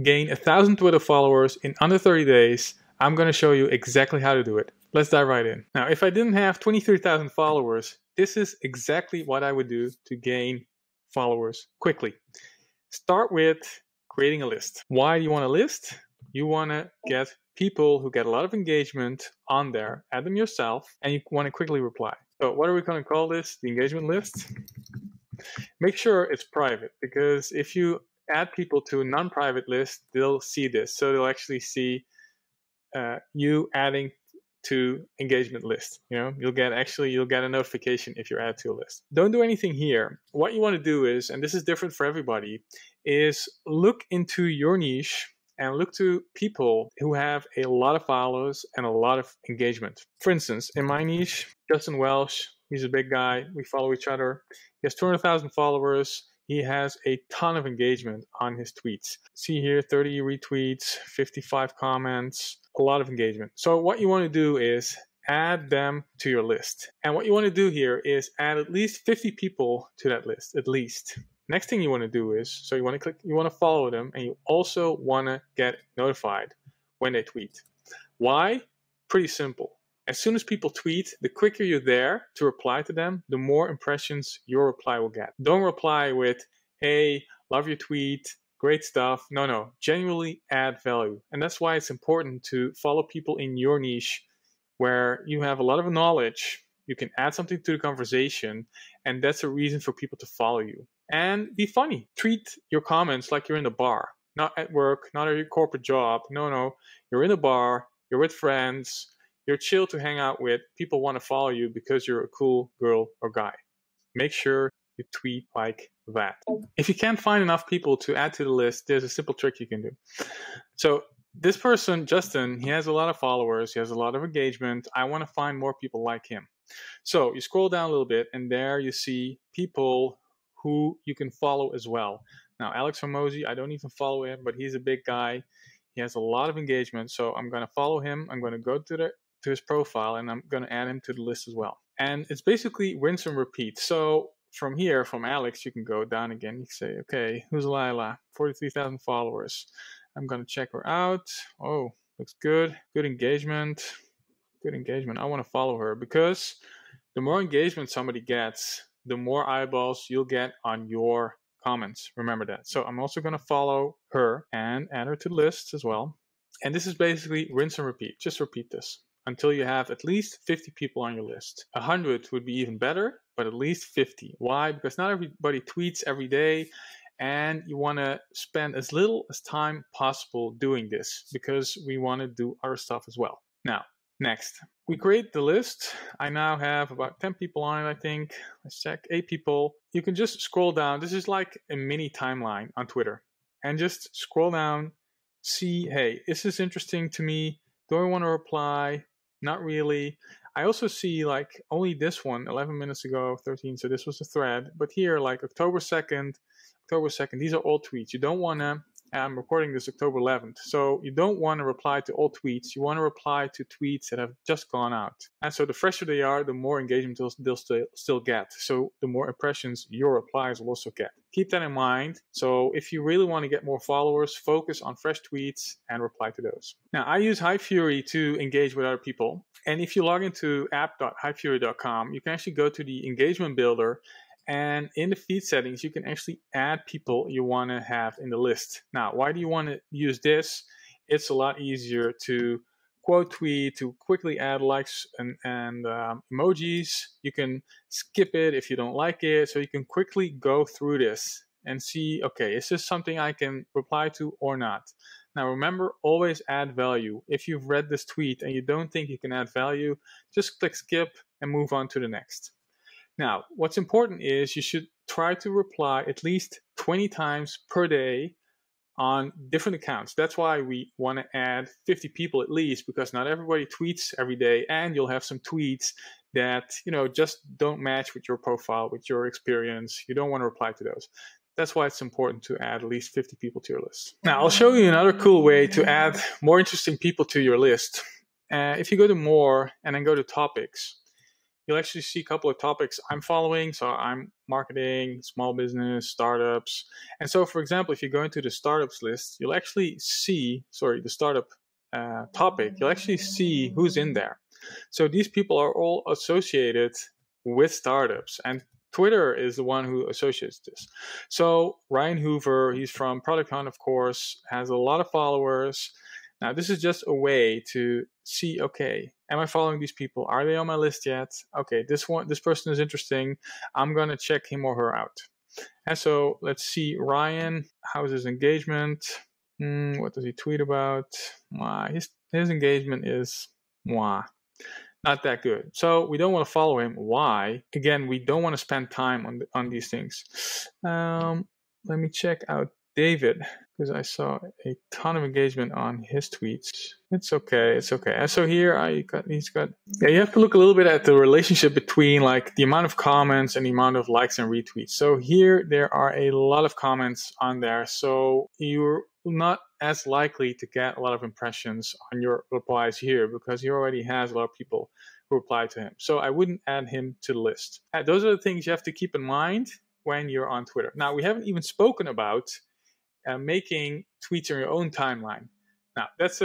gain 1,000 Twitter followers in under 30 days, I'm going to show you exactly how to do it. Let's dive right in. Now, if I didn't have 23,000 followers, this is exactly what I would do to gain followers quickly. Start with creating a list. Why do you want a list? You want to get people who get a lot of engagement on there, add them yourself, and you want to quickly reply. So what are we going to call this? The engagement list? Make sure it's private, because if you add people to a non-private list, they'll see this. So they'll actually see you adding to engagement list. You'll get a notification if you're added to a list. Don't do anything here. What you want to do is, and this is different for everybody, is look into your niche and look to people who have a lot of followers and a lot of engagement. For instance, in my niche, Justin Welsh, he's a big guy. We follow each other. He has 200,000 followers. He has a ton of engagement on his tweets. See here, 30 retweets, 55 comments, a lot of engagement. So what you want to do is add them to your list. And what you want to do here is add at least 50 people to that list, at least. Next thing you want to do is, so you want to follow them, and you also want to get notified when they tweet. Why? Pretty simple. As soon as people tweet, the quicker you're there to reply to them, the more impressions your reply will get. Don't reply with, hey, love your tweet, great stuff. No, genuinely add value. And that's why it's important to follow people in your niche where you have a lot of knowledge. You can add something to the conversation, and that's a reason for people to follow you. And be funny. Treat your comments like you're in the bar, not at work, not at your corporate job. No, you're in a bar, you're with friends, you're chill to hang out with. People want to follow you because you're a cool girl or guy. Make sure you tweet like that. If you can't find enough people to add to the list, there's a simple trick you can do. So this person, Justin, he has a lot of followers. He has a lot of engagement. I want to find more people like him. So you scroll down a little bit, and there you see people who you can follow as well. Now, Alex Hormozy, I don't even follow him, but he's a big guy. He has a lot of engagement, so I'm going to follow him. I'm going to go to his profile, and I'm going to add him to the list as well. And it's basically rinse and repeat. So from here, from Alex, you can go down again. You can say, okay, who's Lila? 43,000 followers. I'm going to check her out. Oh, looks good. Good engagement. Good engagement. I want to follow her, because the more engagement somebody gets, the more eyeballs you'll get on your comments. Remember that. So I'm also going to follow her and add her to the list as well. And this is basically rinse and repeat. Just repeat this until you have at least 50 people on your list. 100 would be even better, but at least 50. Why? Because not everybody tweets every day, and you want to spend as little as time possible doing this, because we want to do other stuff as well. Now, next, we create the list. I now have about 10 people on it, I think. Let's check, 8 people. You can just scroll down. This is like a mini timeline on Twitter. And just scroll down, see, hey, is this interesting to me? Do I want to reply? Not really. I also see like only this one, 11 minutes ago, 13, so this was a thread. But here, like October 2nd, these are all tweets. You don't want to, I'm recording this October 11th, so you don't want to reply to all tweets. You want to reply to tweets that have just gone out. And so the fresher they are, the more engagement they'll still get. So the more impressions your replies will also get. Keep that in mind. So if you really want to get more followers, focus on fresh tweets and reply to those. Now, I use Hypefury to engage with other people. And if you log into app.hypefury.com, you can actually go to the engagement builder, and in the feed settings, you can actually add people you want to have in the list. Now, why do you want to use this? It's a lot easier to quote tweet, to quickly add likes and emojis. You can skip it if you don't like it. So you can quickly go through this and see, okay, is this something I can reply to or not? Now, remember, always add value. If you've read this tweet and you don't think you can add value, just click skip and move on to the next. Now, what's important is you should try to reply at least 20 times per day on different accounts. That's why we want to add 50 people at least, because not everybody tweets every day, and you'll have some tweets that, just don't match with your profile, with your experience. You don't want to reply to those. That's why it's important to add at least 50 people to your list. Now, I'll show you another cool way to add more interesting people to your list. If you go to more and then go to topics, you'll actually see a couple of topics I'm following. So I'm marketing, small business, startups. And so, for example, if you go into the startups list, you'll actually see, the startup topic, you'll actually see who's in there. So these people are all associated with startups, and Twitter is the one who associates this. So Ryan Hoover, he's from Product Hunt, of course, has a lot of followers. Now, this is just a way to see, okay, am I following these people? Are they on my list yet? Okay, this person is interesting. I'm going to check him or her out. And so let's see, Ryan, how's his engagement? What does he tweet about? His engagement is not that good. So we don't want to follow him. Why? Again, we don't want to spend time on these things. Let me check out David, because I saw a ton of engagement on his tweets. It's okay. And so here you have to look a little bit at the relationship between like the amount of comments and the amount of likes and retweets. So here there are a lot of comments on there. So you're not as likely to get a lot of impressions on your replies here, because he already has a lot of people who reply to him. So I wouldn't add him to the list. Those are the things you have to keep in mind when you're on Twitter. Now, we haven't even spoken about making tweets on your own timeline. Now, that's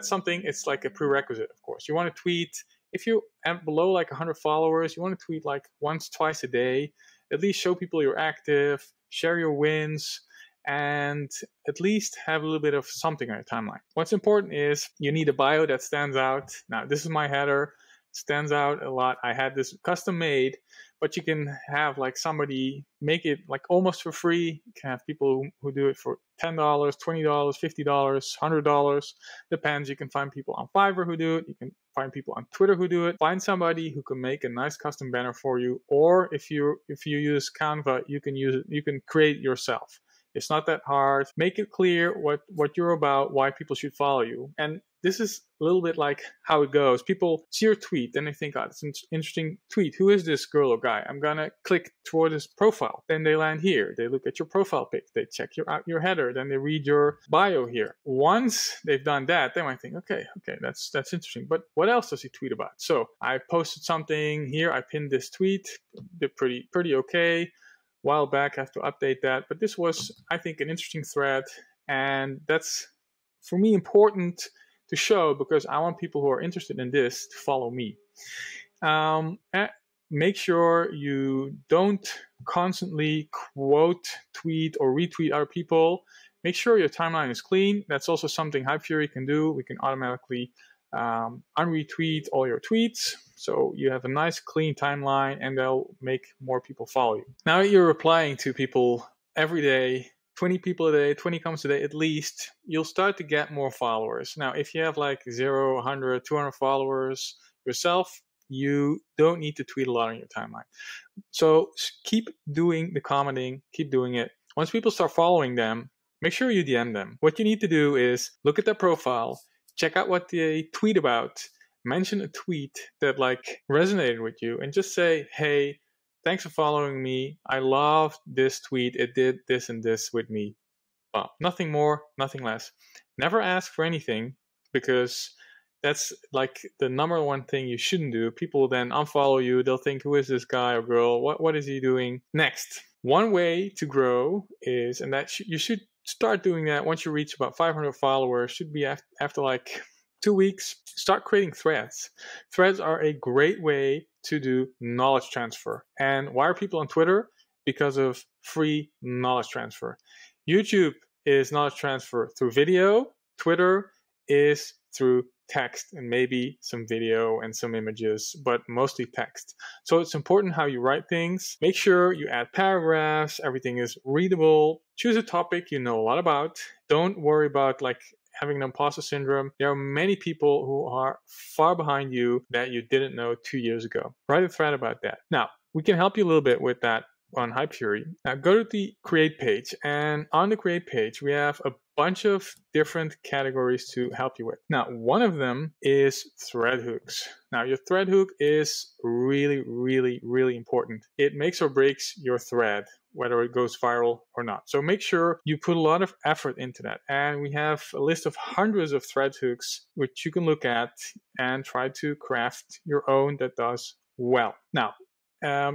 something, it's like a prerequisite, of course. You want to tweet, if you have below like 100 followers, you want to tweet like once, twice a day, at least show people you're active, share your wins, and at least have a little bit of something on your timeline. What's important is you need a bio that stands out. Now, this is my header, stands out a lot. I had this custom made, but you can have like somebody make it like almost for free. You can have people who do it for $10, $20, $50, $100, depends. You can find people on Fiverr who do it. You can find people on Twitter who do it. Find somebody who can make a nice custom banner for you, or if you use Canva, you can use it. You can create it yourself. It's not that hard. Make it clear what you're about, why people should follow you. And this is a little bit like how it goes. People see your tweet, then they think, oh, it's an interesting tweet. Who is this girl or guy? I'm going to click toward his profile. Then they land here. They look at your profile pic. They check your header. Then they read your bio here. Once they've done that, they might think, okay, that's interesting. But what else does he tweet about? So I posted something here. I pinned this tweet. Did pretty okay. While back, I have to update that, but this was, I think, an interesting thread, and that's for me important to show, because I want people who are interested in this to follow me. Make sure you don't constantly quote, tweet, or retweet other people. Make sure your timeline is clean. That's also something Hypefury can do. We can automatically unretweet all your tweets, so you have a nice clean timeline, and they'll make more people follow you. Now you're replying to people every day, 20 people a day, 20 comments a day at least, you'll start to get more followers. Now, if you have like 0, 100, 200 followers yourself, you don't need to tweet a lot on your timeline. So keep doing the commenting, keep doing it. Once people start following them, make sure you DM them. What you need to do is look at their profile, check out what they tweet about, mention a tweet that like resonated with you, and just say, hey, thanks for following me. I loved this tweet. It did this and this with me. Well, nothing more, nothing less. Never ask for anything, because that's like the number one thing you shouldn't do. People will then unfollow you. They'll think, who is this guy or girl? What is he doing? Next, one way to grow is, and that you should start doing that once you reach about 500 followers, should be after like 2 weeks, start creating threads. Threads are a great way to do knowledge transfer. And why are people on Twitter? Because of free knowledge transfer. YouTube is knowledge transfer through video. Twitter is through text and maybe some video and some images, but mostly text. So it's important how you write things. Make sure you add paragraphs, everything is readable. Choose a topic you know a lot about. Don't worry about like having an imposter syndrome. There are many people who are far behind you that you didn't know 2 years ago. Write a thread about that. Now, we can help you a little bit with that on Hypefury. Now go to the create page, and on the create page we have a bunch of different categories to help you with. Now, one of them is thread hooks. Now, your thread hook is really, really, really important. It makes or breaks your thread, whether it goes viral or not. So make sure you put a lot of effort into that. And we have a list of hundreds of thread hooks, which you can look at and try to craft your own that does well. Now,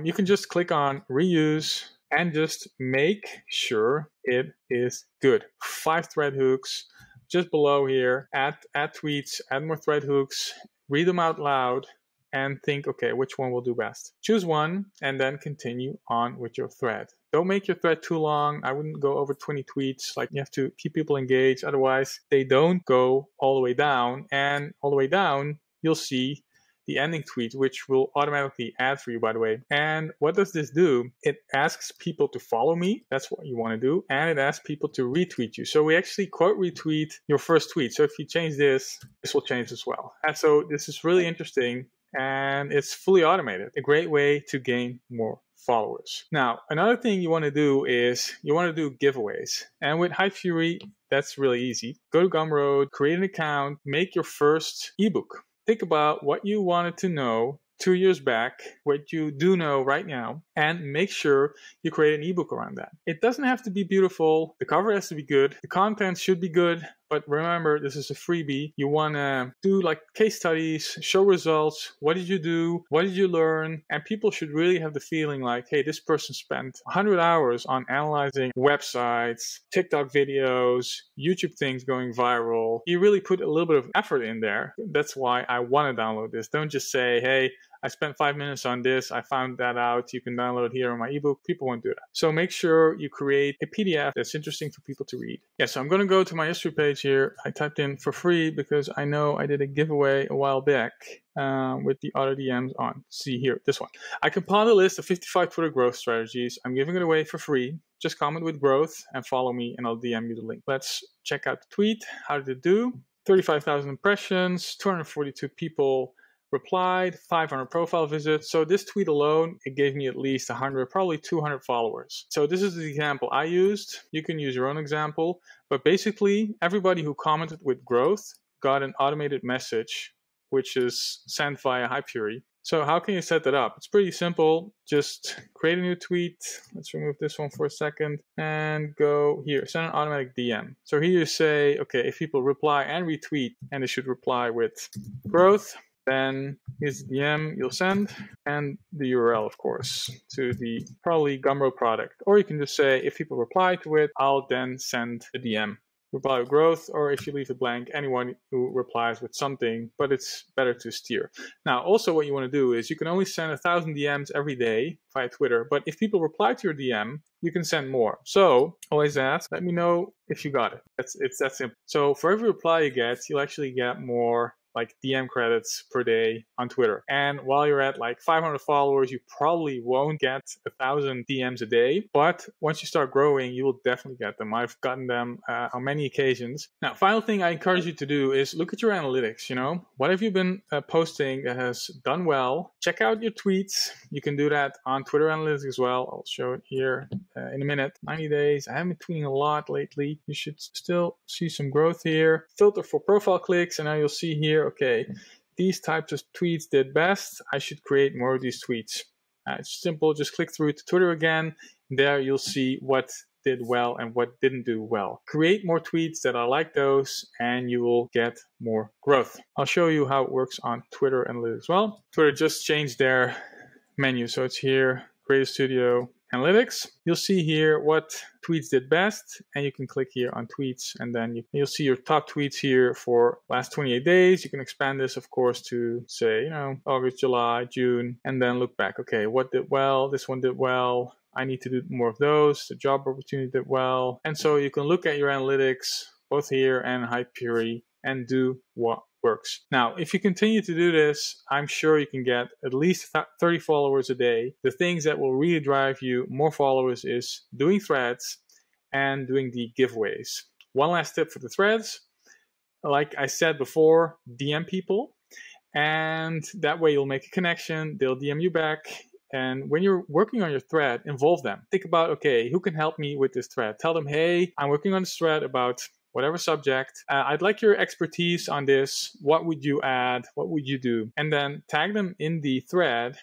you can just click on reuse and just make sure it is good. 5 thread hooks just below here. Add tweets, add more thread hooks, read them out loud, and think, okay, which one will do best? Choose one and then continue on with your thread. Don't make your thread too long. I wouldn't go over 20 tweets. Like, you have to keep people engaged. Otherwise, they don't go all the way down. And all the way down, you'll see the ending tweet, which will automatically add for you, by the way. And what does this do? It asks people to follow me. That's what you want to do. And it asks people to retweet you. So we actually quote retweet your first tweet. So if you change this, this will change as well. And so this is really interesting. And it's fully automated. A great way to gain more followers. Now, another thing you want to do is you want to do giveaways. And with Hypefury, that's really easy. Go to Gumroad, create an account, make your first ebook. Think about what you wanted to know 2 years back, what you do know right now, and make sure you create an ebook around that. It doesn't have to be beautiful. The cover has to be good. The content should be good. But remember, this is a freebie. You want to do like case studies, show results. What did you do? What did you learn? And people should really have the feeling like, hey, this person spent 100 hours on analyzing websites, TikTok videos, YouTube things going viral. You really put a little bit of effort in there. That's why I want to download this. Don't just say, hey, I spent 5 minutes on this. I found that out. You can download it here on my ebook. People won't do that. So make sure you create a PDF that's interesting for people to read. Yeah, so I'm going to go to my history page here. I typed in for free because I know I did a giveaway a while back with the auto DMs on. See here, this one. I compiled a list of 55 Twitter growth strategies. I'm giving it away for free. Just comment with growth and follow me and I'll DM you the link. Let's check out the tweet. How did it do? 35,000 impressions, 242 people replied, 500 profile visits. So this tweet alone, it gave me at least 100, probably 200 followers. So this is the example I used. You can use your own example, but basically everybody who commented with growth got an automated message, which is sent via Hypefury. So how can you set that up? It's pretty simple. Just create a new tweet. Let's remove this one for a second and go here, send an automatic DM. So here you say, okay, if people reply and retweet, and they should reply with growth, then here's the DM you'll send and the URL, of course, to the probably Gumroad product. Or you can just say, if people reply to it, I'll then send a DM. Reply with growth, or if you leave it blank, anyone who replies with something, but it's better to steer. Now, also what you want to do is you can only send 1,000 DMs every day via Twitter, but if people reply to your DM, you can send more. So always ask, let me know if you got it. It's that simple. So for every reply you get, you'll actually get more like DM credits per day on Twitter. And while you're at like 500 followers, you probably won't get 1,000 DMs a day. But once you start growing, you will definitely get them. I've gotten them on many occasions. Now, final thing I encourage you to do is look at your analytics. You know, what have you been posting that has done well? Check out your tweets. You can do that on Twitter Analytics as well. I'll show it here in a minute. 90 days. I haven't been tweeting a lot lately. You should still see some growth here. Filter for profile clicks, and now you'll see here, okay, these types of tweets did best. I should create more of these tweets. It's simple. Just click through to Twitter again. There you'll see what did well and what didn't do well. Create more tweets that are like those and you will get more growth. I'll show you how it works on Twitter Analytics as well. Twitter just changed their menu. So it's here, Creative Studio, Analytics. You'll see here what tweets did best, and you can click here on tweets, and then you'll see your top tweets here for last 28 days. You can expand this, of course, to say, you know, August, July, June, and then look back. Okay, what did well? This one did well. I need to do more of those. The job opportunity did well. And so you can look at your analytics both here and Hypefury and do what works. Now, if you continue to do this, I'm sure you can get at least 30 followers a day. The things that will really drive you more followers is doing threads and doing the giveaways. One last tip for the threads. Like I said before, DM people, and that way you'll make a connection. They'll DM you back. And when you're working on your thread, involve them. Think about, okay, who can help me with this thread? Tell them, hey, I'm working on this thread about whatever subject. I'd like your expertise on this. What would you add? What would you do? And then tag them in the thread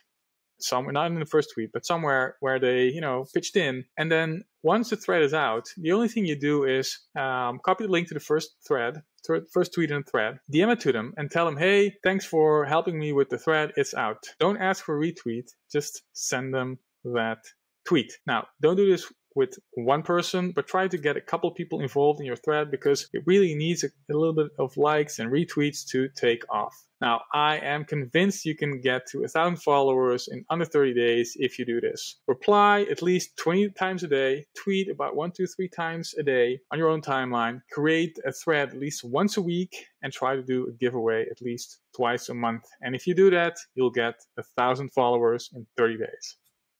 somewhere, not in the first tweet, but somewhere where they, pitched in. And then once the thread is out, the only thing you do is copy the link to the first thread, first tweet in the thread, DM it to them and tell them, hey, thanks for helping me with the thread. It's out. Don't ask for a retweet. Just send them that tweet. Now, don't do this with one person, but try to get a couple people involved in your thread because it really needs a little bit of likes and retweets to take off. Now, I am convinced you can get to 1,000 followers in under 30 days if you do this. Reply at least 20 times a day, tweet about 1 to 3 times a day on your own timeline, create a thread at least once a week, and try to do a giveaway at least twice a month. And if you do that, you'll get 1,000 followers in 30 days.